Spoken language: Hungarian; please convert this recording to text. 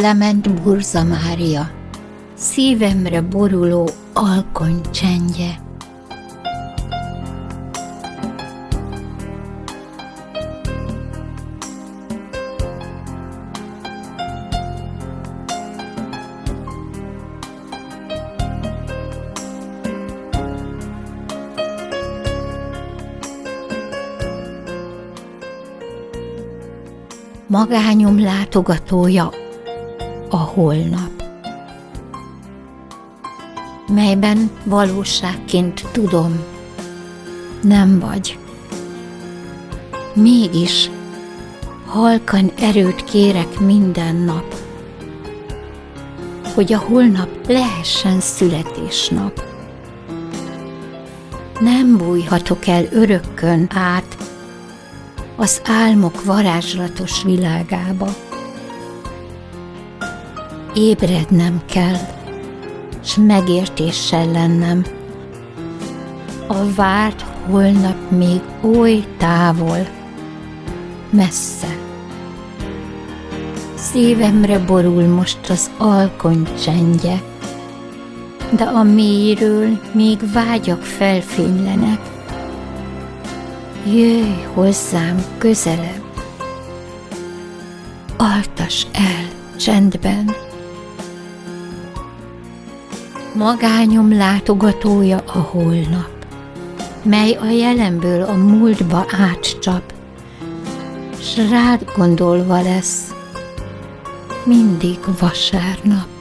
lement Burza Mária, szívemre boruló alkony csendje. Magányom látogatója a holnap, melyben valóságként tudom, nem vagy. Mégis halkan erőt kérek minden nap, hogy a holnap lehessen születésnap. Nem bújhatok el örökkön át az álmok varázslatos világába. Ébrednem kell, s megértéssel lennem. A várt holnap még oly távol, messze. Szívemre borul most az alkony csendje, de a mélyről még vágyak felfénylenek. Jöjj hozzám közelebb, altass el csendben. Magányom látogatója a holnap, mely a jelenből a múltba átcsap, s rád gondolva lesz mindig vasárnap.